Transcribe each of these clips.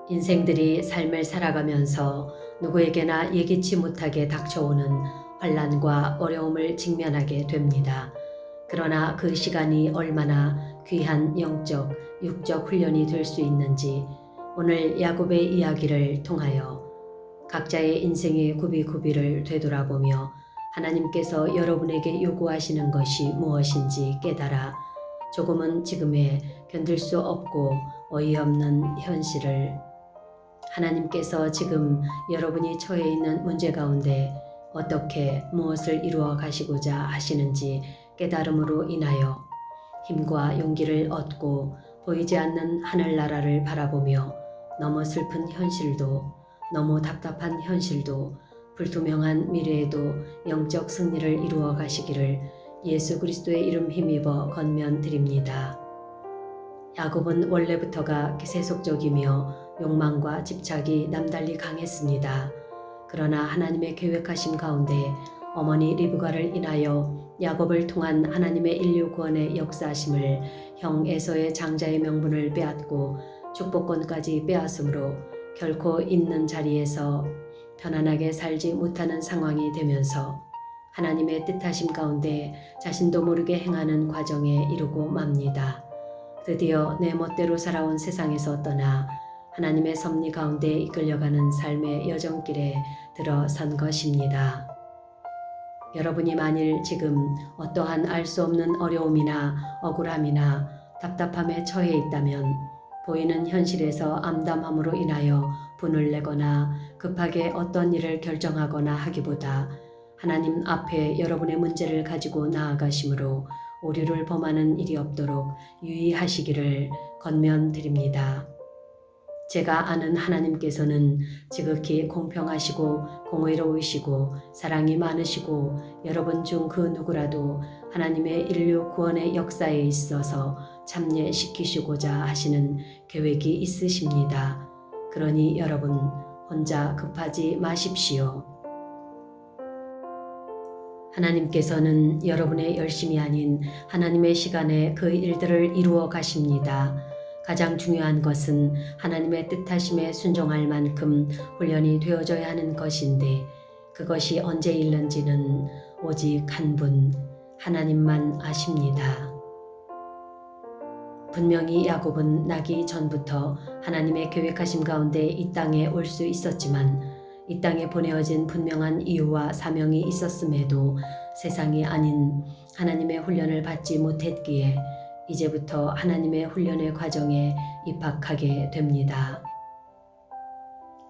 인생들이 삶을 살아가면서 누구에게나 예기치 못하게 닥쳐오는 환난과 어려움을 직면하게 됩니다. 그러나 그 시간이 얼마나 귀한 영적, 육적 훈련이 될 수 있는지 오늘 야곱의 이야기를 통하여 각자의 인생의 구비구비를 되돌아보며 하나님께서 여러분에게 요구하시는 것이 무엇인지 깨달아 조금은 지금의 견딜 수 없고 어이없는 현실을 하나님께서 지금 여러분이 처해 있는 문제 가운데 어떻게 무엇을 이루어 가시고자 하시는지 깨달음으로 인하여 힘과 용기를 얻고 보이지 않는 하늘나라를 바라보며 너무 슬픈 현실도 너무 답답한 현실도 불투명한 미래에도 영적 승리를 이루어 가시기를 예수 그리스도의 이름 힘입어 건면드립니다. 야곱은 원래부터가 세속적이며 욕망과 집착이 남달리 강했습니다. 그러나 하나님의 계획하심 가운데 어머니 리브가를 인하여 야곱을 통한 하나님의 인류 구원의 역사하심을 형 에서의 장자의 명분을 빼앗고 축복권까지 빼앗음으로 결코 있는 자리에서 편안하게 살지 못하는 상황이 되면서 하나님의 뜻하심 가운데 자신도 모르게 행하는 과정에 이르고 맙니다. 드디어 내 멋대로 살아온 세상에서 떠나 하나님의 섭리 가운데 이끌려가는 삶의 여정길에 들어선 것입니다. 여러분이 만일 지금 어떠한 알 수 없는 어려움이나 억울함이나 답답함에 처해 있다면 보이는 현실에서 암담함으로 인하여 분을 내거나 급하게 어떤 일을 결정하거나 하기보다 하나님 앞에 여러분의 문제를 가지고 나아가심으로 오류를 범하는 일이 없도록 유의하시기를 건면드립니다. 제가 아는 하나님께서는 지극히 공평하시고 공의로우시고 사랑이 많으시고 여러분 중 그 누구라도 하나님의 인류 구원의 역사에 있어서 참여시키시고자 하시는 계획이 있으십니다. 그러니 여러분 혼자 급하지 마십시오. 하나님께서는 여러분의 열심이 아닌 하나님의 시간에 그 일들을 이루어 가십니다. 가장 중요한 것은 하나님의 뜻하심에 순종할 만큼 훈련이 되어져야 하는 것인데 그것이 언제 일는지는 오직 한 분, 하나님만 아십니다. 분명히 야곱은 나기 전부터 하나님의 계획하심 가운데 이 땅에 올 수 있었지만 이 땅에 보내어진 분명한 이유와 사명이 있었음에도 세상이 아닌 하나님의 훈련을 받지 못했기에 이제부터 하나님의 훈련의 과정에 입학하게 됩니다.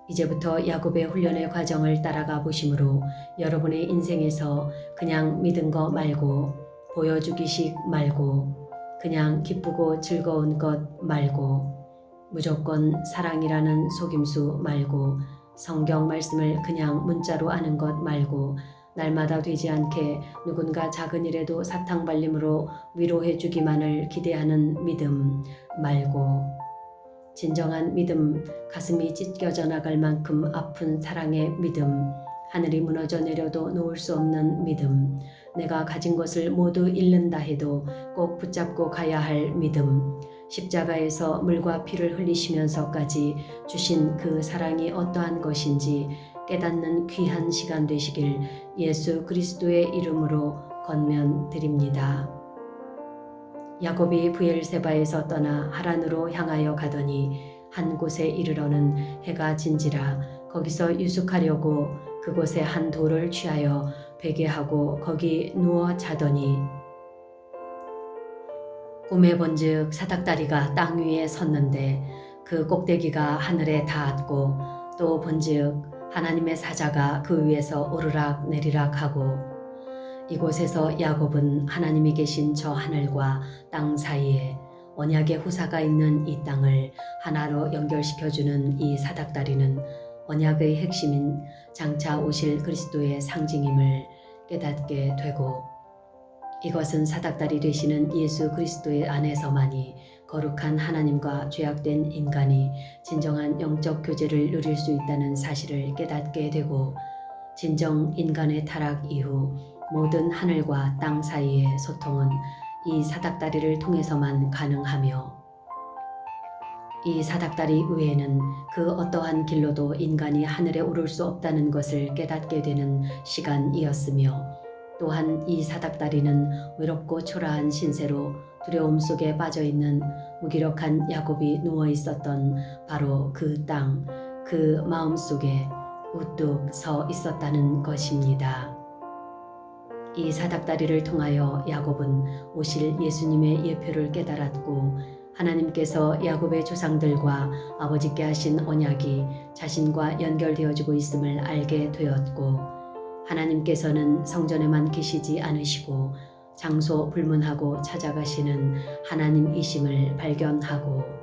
이제부터 야곱의 훈련의 과정을 따라가 보심으로 여러분의 인생에서 그냥 믿은 거 말고 보여주기식 말고 그냥 기쁘고 즐거운 것 말고 무조건 사랑이라는 속임수 말고 성경 말씀을 그냥 문자로 아는 것 말고 날마다 되지 않게 누군가 작은 일에도 사탕발림으로 위로해 주기만을 기대하는 믿음 말고 진정한 믿음, 가슴이 찢겨져 나갈 만큼 아픈 사랑의 믿음, 하늘이 무너져 내려도 놓을 수 없는 믿음, 내가 가진 것을 모두 잃는다 해도 꼭 붙잡고 가야 할 믿음, 십자가에서 물과 피를 흘리시면서까지 주신 그 사랑이 어떠한 것인지 깨닫는 귀한 시간 되시길 예수 그리스도의 이름으로 건면드립니다. 야곱이 브엘세바에서 떠나 하란으로 향하여 가더니 한 곳에 이르러는 해가 진지라 거기서 유숙하려고 그곳에 한 돌을 취하여 베개하고 거기 누워 자더니 꿈에 본즉 사닥다리가 땅 위에 섰는데 그 꼭대기가 하늘에 닿았고 또 본즉 하나님의 사자가 그 위에서 오르락 내리락 하고 이곳에서 야곱은 하나님이 계신 저 하늘과 땅 사이에 언약의 후사가 있는 이 땅을 하나로 연결시켜주는 이 사닥다리는 언약의 핵심인 장차 오실 그리스도의 상징임을 깨닫게 되고 이것은 사닥다리 되시는 예수 그리스도의 안에서만이 거룩한 하나님과 죄악된 인간이 진정한 영적 교제를 누릴 수 있다는 사실을 깨닫게 되고 진정 인간의 타락 이후 모든 하늘과 땅 사이의 소통은 이 사닥다리를 통해서만 가능하며 이 사닥다리 외에는 그 어떠한 길로도 인간이 하늘에 오를 수 없다는 것을 깨닫게 되는 시간이었으며, 또한 이 사닥다리는 외롭고 초라한 신세로 두려움 속에 빠져있는 무기력한 야곱이 누워있었던 바로 그 땅, 그 마음 속에 우뚝 서 있었다는 것입니다. 이 사닥다리를 통하여 야곱은 오실 예수님의 예표를 깨달았고, 하나님께서 야곱의 조상들과 아버지께 하신 언약이 자신과 연결되어지고 있음을 알게 되었고, 하나님께서는 성전에만 계시지 않으시고 장소 불문하고 찾아가시는 하나님이심을 발견하고,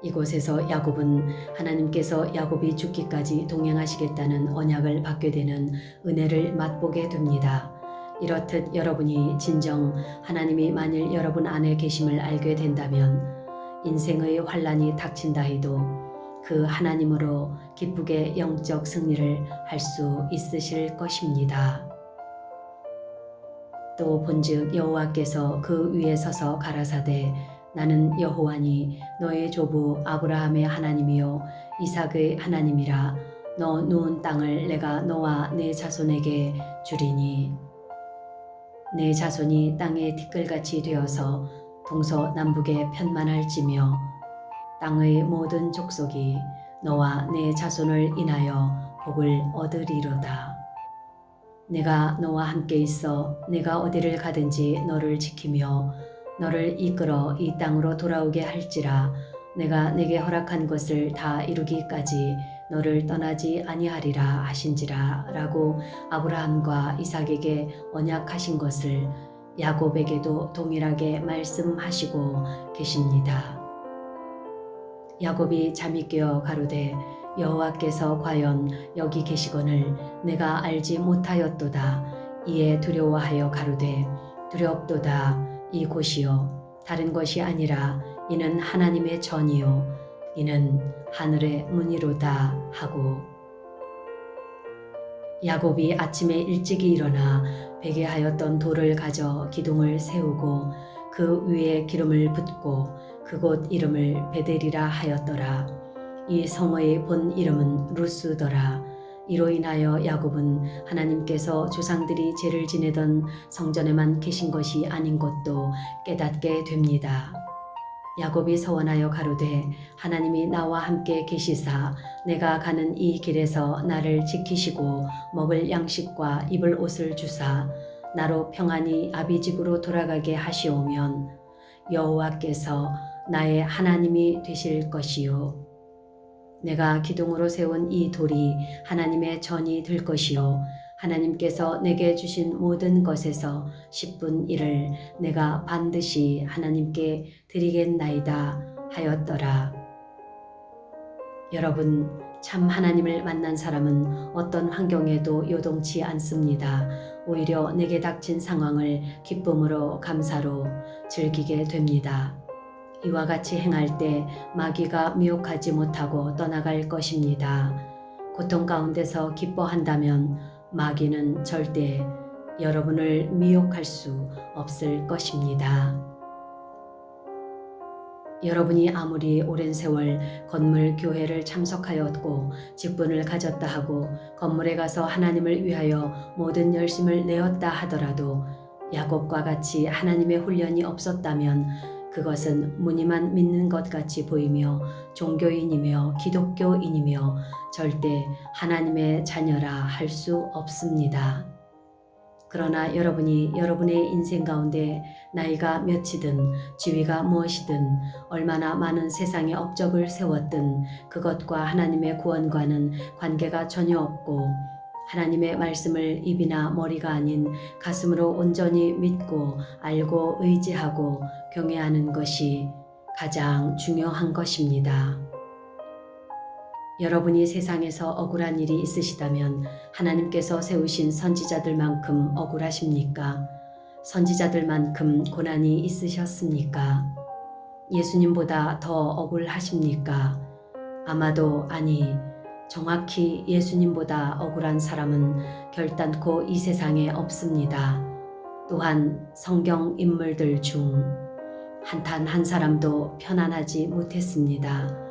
이곳에서 야곱은 하나님께서 야곱이 죽기까지 동행하시겠다는 언약을 받게 되는 은혜를 맛보게 됩니다. 이렇듯 여러분이 진정 하나님이 만일 여러분 안에 계심을 알게 된다면 인생의 환란이 닥친다 해도 그 하나님으로 기쁘게 영적 승리를 할 수 있으실 것입니다. 또 본즉 여호와께서 그 위에 서서 가라사대 나는 여호와니 너의 조부 아브라함의 하나님이요 이삭의 하나님이라. 너 누운 땅을 내가 너와 내 자손에게 주리니 내 자손이 땅의 티끌같이 되어서 동서남북에 편만할지며 땅의 모든 족속이 너와 내 자손을 인하여 복을 얻으리로다. 내가 너와 함께 있어 내가 어디를 가든지 너를 지키며 너를 이끌어 이 땅으로 돌아오게 할지라. 내가 내게 허락한 것을 다 이루기까지 너를 떠나지 아니하리라 하신지라 라고 아브라함과 이삭에게 언약하신 것을 야곱에게도 동일하게 말씀하시고 계십니다. 야곱이 잠이 깨어 가로되 여호와께서 과연 여기 계시거늘 내가 알지 못하였도다. 이에 두려워하여 가로되 두렵도다. 이곳이요 다른 것이 아니라 이는 하나님의 전이요 이는 하늘의 문이로다 하고, 야곱이 아침에 일찍이 일어나 베개하였던 돌을 가져 기둥을 세우고 그 위에 기름을 붓고 그곳 이름을 베델이라 하였더라. 이 성의 본 이름은 루스더라. 이로 인하여 야곱은 하나님께서 조상들이 죄를 지내던 성전에만 계신 것이 아닌 것도 깨닫게 됩니다. 야곱이 서원하여 가로되 하나님이 나와 함께 계시사 내가 가는 이 길에서 나를 지키시고 먹을 양식과 입을 옷을 주사 나로 평안히 아비 집으로 돌아가게 하시오면 여호와께서 나의 하나님이 되실 것이요 내가 기둥으로 세운 이 돌이 하나님의 전이 될 것이요 하나님께서 내게 주신 모든 것에서 10분 1을 내가 반드시 하나님께 드리겠나이다 하였더라. 여러분, 참 하나님을 만난 사람은 어떤 환경에도 요동치 않습니다. 오히려 내게 닥친 상황을 기쁨으로 감사로 즐기게 됩니다. 이와 같이 행할 때 마귀가 미혹하지 못하고 떠나갈 것입니다. 고통 가운데서 기뻐한다면 마귀는 절대 여러분을 미혹할 수 없을 것입니다. 여러분이 아무리 오랜 세월 건물 교회를 참석하였고 직분을 가졌다 하고 건물에 가서 하나님을 위하여 모든 열심을 내었다 하더라도 야곱과 같이 하나님의 훈련이 없었다면 그것은 무늬만 믿는 것 같이 보이며 종교인이며 기독교인이며 절대 하나님의 자녀라 할 수 없습니다. 그러나 여러분이 여러분의 인생 가운데 나이가 몇이든 지위가 무엇이든 얼마나 많은 세상의 업적을 세웠든 그것과 하나님의 구원과는 관계가 전혀 없고 하나님의 말씀을 입이나 머리가 아닌 가슴으로 온전히 믿고 알고 의지하고 경외하는 것이 가장 중요한 것입니다. 여러분이 세상에서 억울한 일이 있으시다면 하나님께서 세우신 선지자들만큼 억울하십니까? 선지자들만큼 고난이 있으셨습니까? 예수님보다 더 억울하십니까? 아마도 아니, 정확히 예수님보다 억울한 사람은 결단코 이 세상에 없습니다. 또한 성경 인물들 중 한탄 한 사람도 편안하지 못했습니다.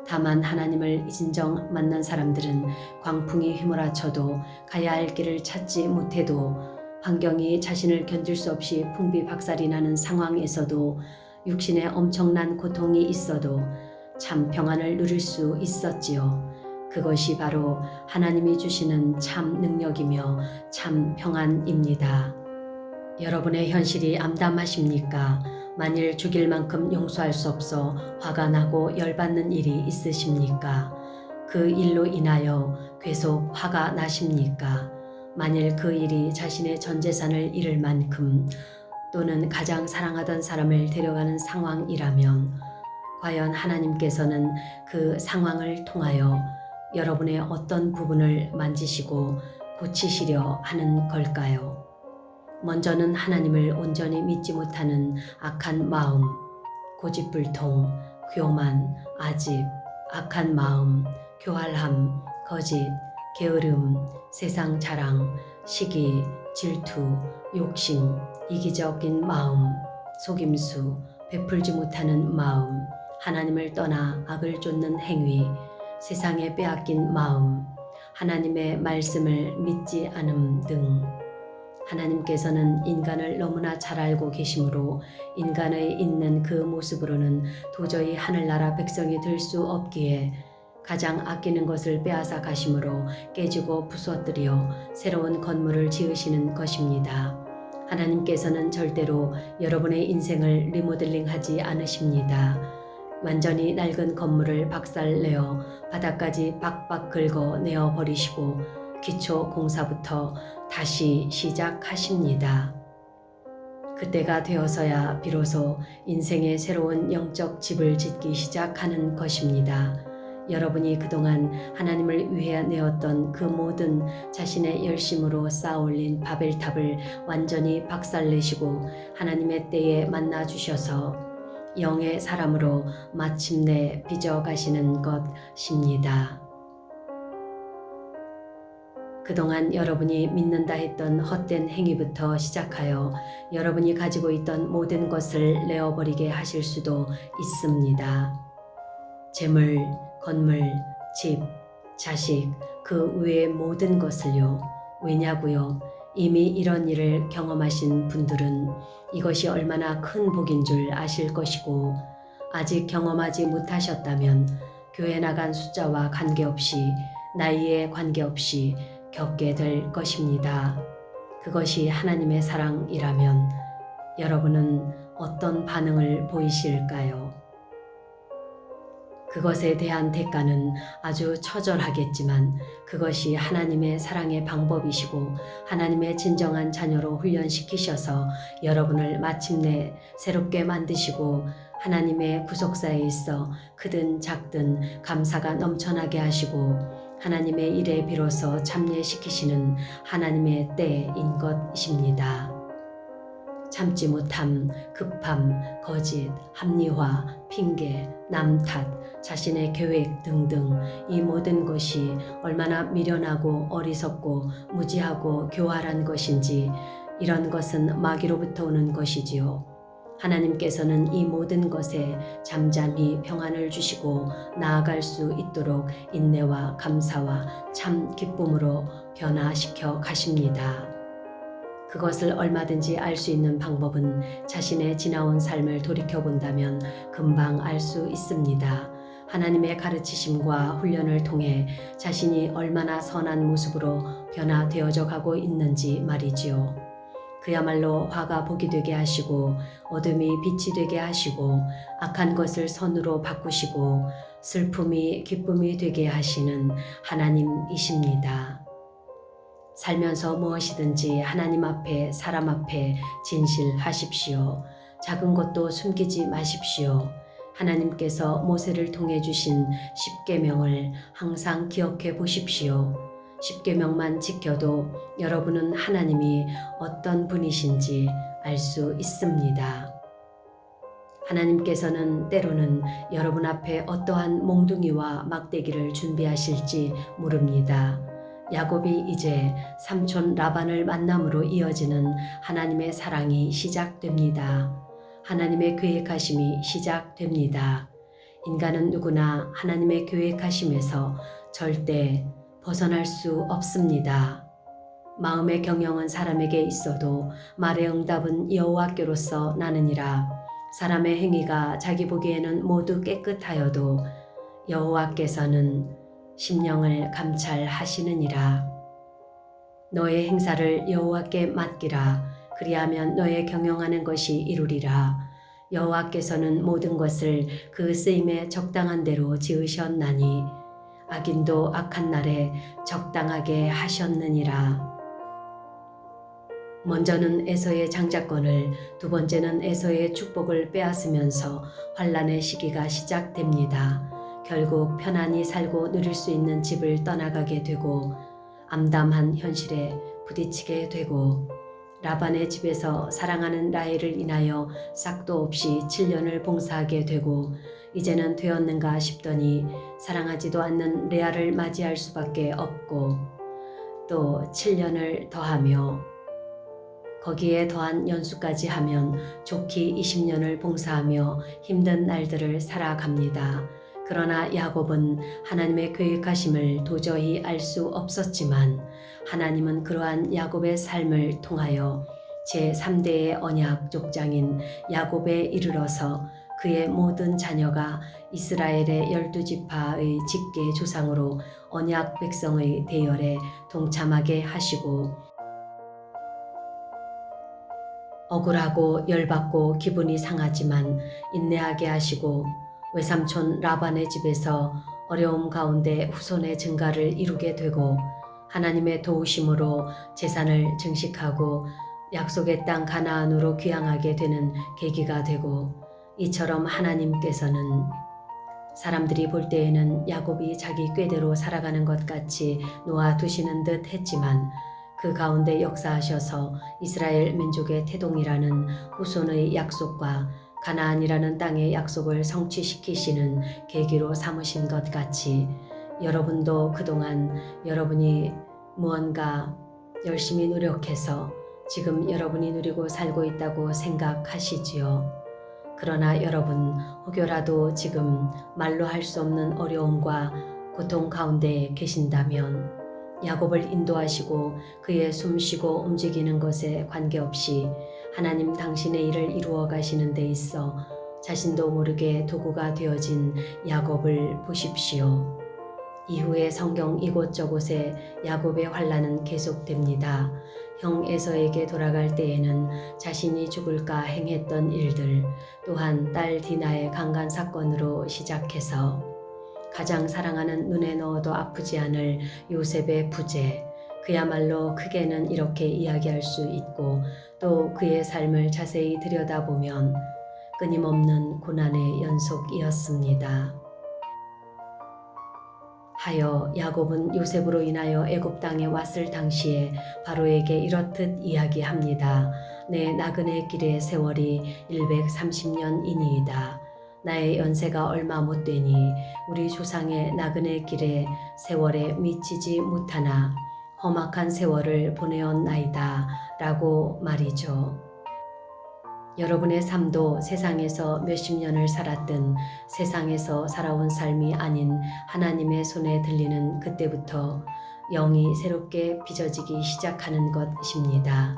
다만 하나님을 진정 만난 사람들은 광풍이 휘몰아쳐도 가야 할 길을 찾지 못해도 환경이 자신을 견딜 수 없이 풍비박살이 나는 상황에서도 육신에 엄청난 고통이 있어도 참 평안을 누릴 수 있었지요. 그것이 바로 하나님이 주시는 참 능력이며 참 평안입니다. 여러분의 현실이 암담하십니까? 만일 죽일 만큼 용서할 수 없어 화가 나고 열받는 일이 있으십니까? 그 일로 인하여 계속 화가 나십니까? 만일 그 일이 자신의 전 재산을 잃을 만큼 또는 가장 사랑하던 사람을 데려가는 상황이라면 과연 하나님께서는 그 상황을 통하여 여러분의 어떤 부분을 만지시고 고치시려 하는 걸까요? 먼저는 하나님을 온전히 믿지 못하는 악한 마음, 고집불통, 교만, 아집, 악한 마음, 교활함, 거짓, 게으름, 세상 자랑, 시기, 질투, 욕심, 이기적인 마음, 속임수, 베풀지 못하는 마음, 하나님을 떠나 악을 쫓는 행위, 세상에 빼앗긴 마음, 하나님의 말씀을 믿지 않음 등 하나님께서는 인간을 너무나 잘 알고 계시므로 인간의 있는 그 모습으로는 도저히 하늘나라 백성이 될 수 없기에 가장 아끼는 것을 빼앗아 가심으로 깨지고 부서뜨려 새로운 건물을 지으시는 것입니다. 하나님께서는 절대로 여러분의 인생을 리모델링하지 않으십니다. 완전히 낡은 건물을 박살내어 바닥까지 박박 긁어 내어 버리시고 기초 공사부터 다시 시작하십니다. 그때가 되어서야 비로소 인생의 새로운 영적 집을 짓기 시작하는 것입니다. 여러분이 그동안 하나님을 위해 내었던 그 모든 자신의 열심으로 쌓아올린 바벨탑을 완전히 박살내시고 하나님의 때에 만나주셔서 영의 사람으로 마침내 빚어가시는 것입니다. 그동안 여러분이 믿는다 했던 헛된 행위부터 시작하여 여러분이 가지고 있던 모든 것을 내어버리게 하실 수도 있습니다. 재물, 건물, 집, 자식, 그 외의 모든 것을요. 왜냐고요? 이미 이런 일을 경험하신 분들은 이것이 얼마나 큰 복인 줄 아실 것이고 아직 경험하지 못하셨다면 교회 나간 숫자와 관계없이 나이에 관계없이 겪게 될 것입니다. 그것이 하나님의 사랑이라면 여러분은 어떤 반응을 보이실까요? 그것에 대한 대가는 아주 처절하겠지만 그것이 하나님의 사랑의 방법이시고 하나님의 진정한 자녀로 훈련시키셔서 여러분을 마침내 새롭게 만드시고 하나님의 구속사에 있어 크든 작든 감사가 넘쳐나게 하시고 하나님의 일에 비로소 참여시키시는 하나님의 때인 것입니다. 참지 못함, 급함, 거짓, 합리화, 핑계, 남 탓, 자신의 계획 등등 이 모든 것이 얼마나 미련하고 어리석고 무지하고 교활한 것인지 이런 것은 마귀로부터 오는 것이지요. 하나님께서는 이 모든 것에 잠잠히 평안을 주시고 나아갈 수 있도록 인내와 감사와 참 기쁨으로 변화시켜 가십니다. 그것을 얼마든지 알 수 있는 방법은 자신의 지나온 삶을 돌이켜본다면 금방 알 수 있습니다. 하나님의 가르치심과 훈련을 통해 자신이 얼마나 선한 모습으로 변화되어져 가고 있는지 말이지요. 그야말로 화가 복이 되게 하시고 어둠이 빛이 되게 하시고 악한 것을 선으로 바꾸시고 슬픔이 기쁨이 되게 하시는 하나님이십니다. 살면서 무엇이든지 하나님 앞에 사람 앞에 진실하십시오. 작은 것도 숨기지 마십시오. 하나님께서 모세를 통해 주신 십계명을 항상 기억해 보십시오. 십계명만 지켜도 여러분은 하나님이 어떤 분이신지 알 수 있습니다. 하나님께서는 때로는 여러분 앞에 어떠한 몽둥이와 막대기를 준비하실지 모릅니다. 야곱이 이제 삼촌 라반을 만남으로 이어지는 하나님의 사랑이 시작됩니다. 하나님의 계획하심이 시작됩니다. 인간은 누구나 하나님의 계획하심에서 절대 벗어날 수 없습니다. 마음의 경영은 사람에게 있어도 말의 응답은 여호와께로서 나느니라. 사람의 행위가 자기 보기에는 모두 깨끗하여도 여호와께서는 심령을 감찰하시느니라. 너의 행사를 여호와께 맡기라. 그리하면 너의 경영하는 것이 이루리라. 여호와께서는 모든 것을 그 쓰임에 적당한 대로 지으셨나니 악인도 악한 날에 적당하게 하셨느니라. 먼저는 에서의 장자권을, 두 번째는 에서의 축복을 빼앗으면서 환난의 시기가 시작됩니다. 결국 편안히 살고 누릴 수 있는 집을 떠나가게 되고 암담한 현실에 부딪히게 되고 라반의 집에서 사랑하는 라헬을 인하여 싹도 없이 7년을 봉사하게 되고 이제는 되었는가 싶더니 사랑하지도 않는 레아를 맞이할 수밖에 없고 또 7년을 더하며 거기에 더한 연수까지 하면 좋기 20년을 봉사하며 힘든 날들을 살아갑니다. 그러나 야곱은 하나님의 계획하심을 도저히 알 수 없었지만 하나님은 그러한 야곱의 삶을 통하여 제3대의 언약 족장인 야곱에 이르러서 그의 모든 자녀가 이스라엘의 12지파의 직계 조상으로 언약 백성의 대열에 동참하게 하시고 억울하고 열받고 기분이 상하지만 인내하게 하시고 외삼촌 라반의 집에서 어려움 가운데 후손의 증가를 이루게 되고 하나님의 도우심으로 재산을 증식하고 약속의 땅 가나안으로 귀향하게 되는 계기가 되고 이처럼 하나님께서는 사람들이 볼 때에는 야곱이 자기 꾀대로 살아가는 것 같이 놓아두시는 듯 했지만 그 가운데 역사하셔서 이스라엘 민족의 태동이라는 후손의 약속과 가나안이라는 땅의 약속을 성취시키시는 계기로 삼으신 것 같이 여러분도 그동안 여러분이 무언가 열심히 노력해서 지금 여러분이 누리고 살고 있다고 생각하시지요. 그러나 여러분 혹여라도 지금 말로 할 수 없는 어려움과 고통 가운데 계신다면 야곱을 인도하시고 그의 숨쉬고 움직이는 것에 관계없이 하나님 당신의 일을 이루어 가시는 데 있어 자신도 모르게 도구가 되어진 야곱을 보십시오. 이후에 성경 이곳저곳에 야곱의 환난은 계속됩니다. 형 에서에게 돌아갈 때에는 자신이 죽을까 행했던 일들, 또한 딸 디나의 강간 사건으로 시작해서 가장 사랑하는 눈에 넣어도 아프지 않을 요셉의 부재, 그야말로 크게는 이렇게 이야기할 수 있고 또 그의 삶을 자세히 들여다보면 끊임없는 고난의 연속이었습니다. 하여 야곱은 요셉으로 인하여 애굽 땅에 왔을 당시에 바로에게 이렇듯 이야기합니다. 내 나그네 길의 세월이 130년이니이다. 나의 연세가 얼마 못 되니 우리 조상의 나그네 길의 세월에 미치지 못하나 험악한 세월을 보내었나이다 라고 말이죠. 여러분의 삶도 세상에서 몇십 년을 살았든 세상에서 살아온 삶이 아닌 하나님의 손에 들리는 그때부터 영이 새롭게 빚어지기 시작하는 것입니다.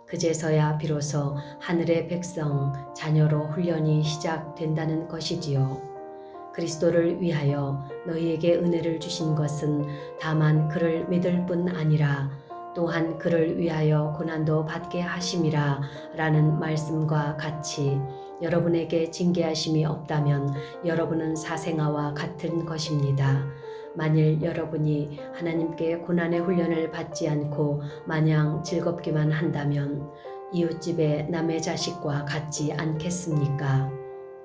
그제서야 비로소 하늘의 백성, 자녀로 훈련이 시작된다는 것이지요. 그리스도를 위하여 너희에게 은혜를 주신 것은 다만 그를 믿을 뿐 아니라 또한 그를 위하여 고난도 받게 하심이라 라는 말씀과 같이 여러분에게 징계하심이 없다면 여러분은 사생아와 같은 것입니다. 만일 여러분이 하나님께 고난의 훈련을 받지 않고 마냥 즐겁기만 한다면 이웃집의 남의 자식과 같지 않겠습니까?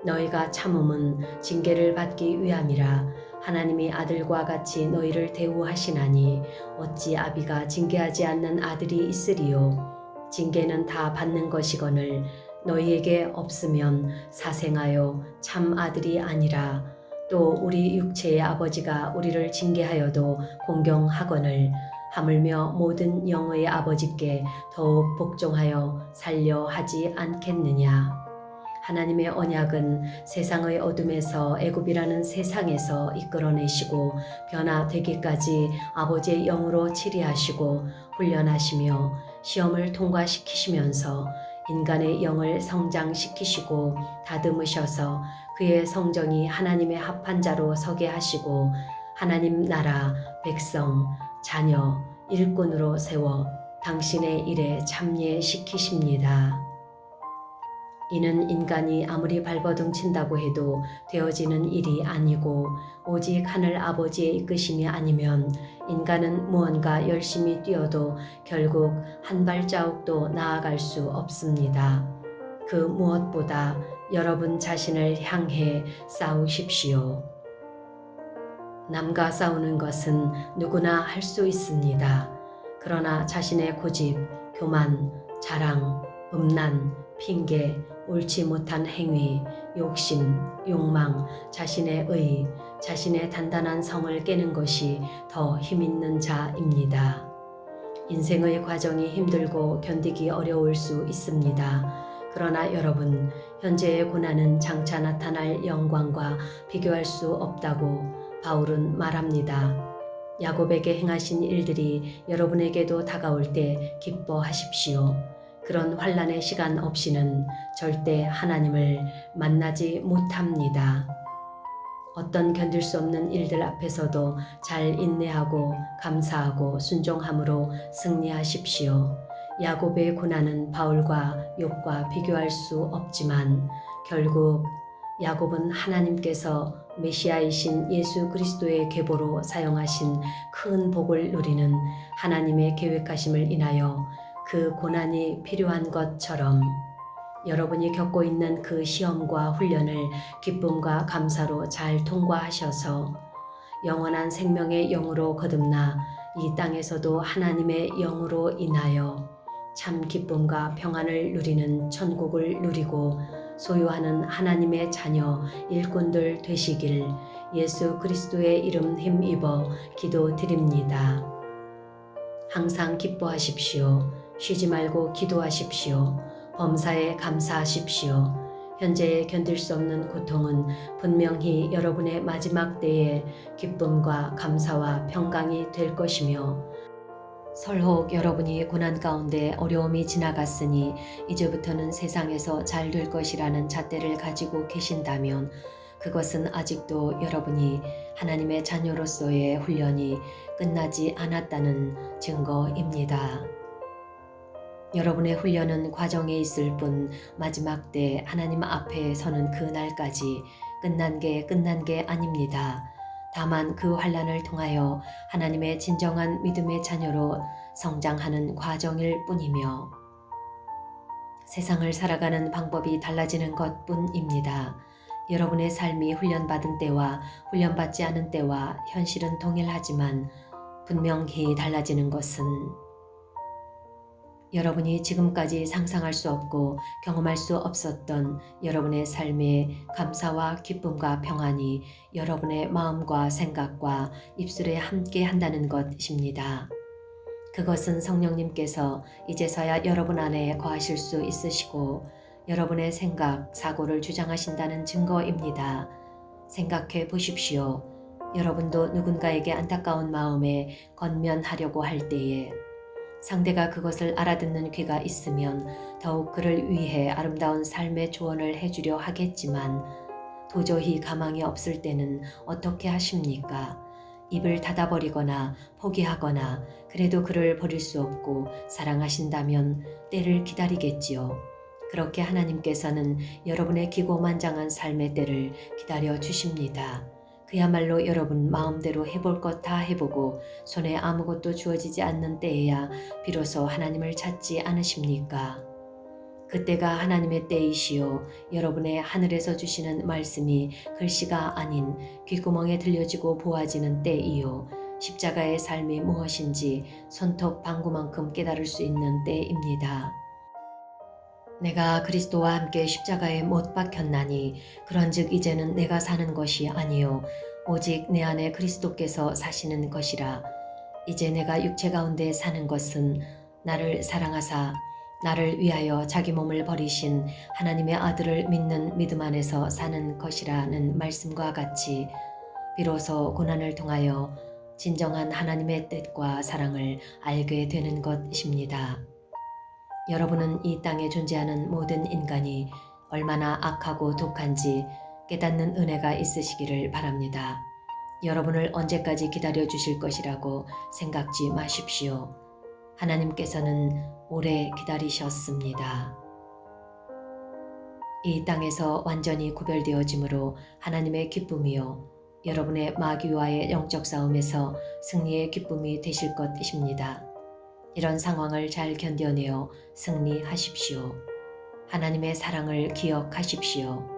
너희가 참음은 징계를 받기 위함이라. 하나님이 아들과 같이 너희를 대우하시나니 어찌 아비가 징계하지 않는 아들이 있으리요. 징계는 다 받는 것이거늘 너희에게 없으면 사생하여 참 아들이 아니라. 또 우리 육체의 아버지가 우리를 징계하여도 공경하거늘 하물며 모든 영의 아버지께 더욱 복종하여 살려 하지 않겠느냐. 하나님의 언약은 세상의 어둠에서 애굽이라는 세상에서 이끌어내시고 변화되기까지 아버지의 영으로 치리하시고 훈련하시며 시험을 통과시키시면서 인간의 영을 성장시키시고 다듬으셔서 그의 성정이 하나님의 합한 자로 서게 하시고 하나님 나라, 백성, 자녀, 일꾼으로 세워 당신의 일에 참여시키십니다. 이는 인간이 아무리 발버둥 친다고 해도 되어지는 일이 아니고 오직 하늘 아버지의 이끄심이 아니면 인간은 무언가 열심히 뛰어도 결국 한 발자국도 나아갈 수 없습니다. 그 무엇보다 여러분 자신을 향해 싸우십시오. 남과 싸우는 것은 누구나 할 수 있습니다. 그러나 자신의 고집, 교만, 자랑, 음란, 핑계, 옳지 못한 행위, 욕심, 욕망, 자신의 의, 자신의 단단한 성을 깨는 것이 더 힘있는 자입니다. 인생의 과정이 힘들고 견디기 어려울 수 있습니다. 그러나 여러분, 현재의 고난은 장차 나타날 영광과 비교할 수 없다고 바울은 말합니다. 야곱에게 행하신 일들이 여러분에게도 다가올 때 기뻐하십시오. 그런 환난의 시간 없이는 절대 하나님을 만나지 못합니다. 어떤 견딜 수 없는 일들 앞에서도 잘 인내하고 감사하고 순종함으로 승리하십시오. 야곱의 고난은 바울과 욥과 비교할 수 없지만 결국 야곱은 하나님께서 메시아이신 예수 그리스도의 계보로 사용하신 큰 복을 누리는 하나님의 계획하심을 인하여 그 고난이 필요한 것처럼 여러분이 겪고 있는 그 시험과 훈련을 기쁨과 감사로 잘 통과하셔서 영원한 생명의 영으로 거듭나 이 땅에서도 하나님의 영으로 인하여 참 기쁨과 평안을 누리는 천국을 누리고 소유하는 하나님의 자녀 일꾼들 되시길 예수 그리스도의 이름 힘입어 기도드립니다. 항상 기뻐하십시오. 쉬지 말고 기도하십시오. 범사에 감사하십시오. 현재의 견딜 수 없는 고통은 분명히 여러분의 마지막 때의 기쁨과 감사와 평강이 될 것이며 설혹 여러분이 고난 가운데 어려움이 지나갔으니 이제부터는 세상에서 잘 될 것이라는 잣대를 가지고 계신다면 그것은 아직도 여러분이 하나님의 자녀로서의 훈련이 끝나지 않았다는 증거입니다. 여러분의 훈련은 과정에 있을 뿐 마지막 때 하나님 앞에 서는 그 날까지 끝난 게 아닙니다. 다만 그 환난을 통하여 하나님의 진정한 믿음의 자녀로 성장하는 과정일 뿐이며 세상을 살아가는 방법이 달라지는 것뿐입니다. 여러분의 삶이 훈련받은 때와 훈련받지 않은 때와 현실은 동일하지만 분명히 달라지는 것은 여러분이 지금까지 상상할 수 없고 경험할 수 없었던 여러분의 삶의 감사와 기쁨과 평안이 여러분의 마음과 생각과 입술에 함께 한다는 것입니다. 그것은 성령님께서 이제서야 여러분 안에 거하실 수 있으시고 여러분의 생각, 사고를 주장하신다는 증거입니다. 생각해 보십시오. 여러분도 누군가에게 안타까운 마음에 건면하려고 할 때에 상대가 그것을 알아듣는 귀가 있으면 더욱 그를 위해 아름다운 삶의 조언을 해주려 하겠지만 도저히 가망이 없을 때는 어떻게 하십니까? 입을 닫아버리거나 포기하거나 그래도 그를 버릴 수 없고 사랑하신다면 때를 기다리겠지요. 그렇게 하나님께서는 여러분의 기고만장한 삶의 때를 기다려 주십니다. 그야말로 여러분 마음대로 해볼 것 다 해보고 손에 아무것도 주어지지 않는 때에야 비로소 하나님을 찾지 않으십니까? 그때가 하나님의 때이시요 여러분의 하늘에서 주시는 말씀이 글씨가 아닌 귓구멍에 들려지고 보아지는 때이요 십자가의 삶이 무엇인지 손톱 방구만큼 깨달을 수 있는 때입니다. 내가 그리스도와 함께 십자가에 못 박혔나니 그런즉 이제는 내가 사는 것이 아니요 오직 내 안에 그리스도께서 사시는 것이라. 이제 내가 육체 가운데 사는 것은 나를 사랑하사 나를 위하여 자기 몸을 버리신 하나님의 아들을 믿는 믿음 안에서 사는 것이라는 말씀과 같이 비로소 고난을 통하여 진정한 하나님의 뜻과 사랑을 알게 되는 것입니다. 여러분은 이 땅에 존재하는 모든 인간이 얼마나 악하고 독한지 깨닫는 은혜가 있으시기를 바랍니다. 여러분을 언제까지 기다려 주실 것이라고 생각지 마십시오. 하나님께서는 오래 기다리셨습니다. 이 땅에서 완전히 구별되어짐으로 하나님의 기쁨이요 여러분의 마귀와의 영적 싸움에서 승리의 기쁨이 되실 것이십니다. 이런 상황을 잘 견뎌내어 승리하십시오. 하나님의 사랑을 기억하십시오.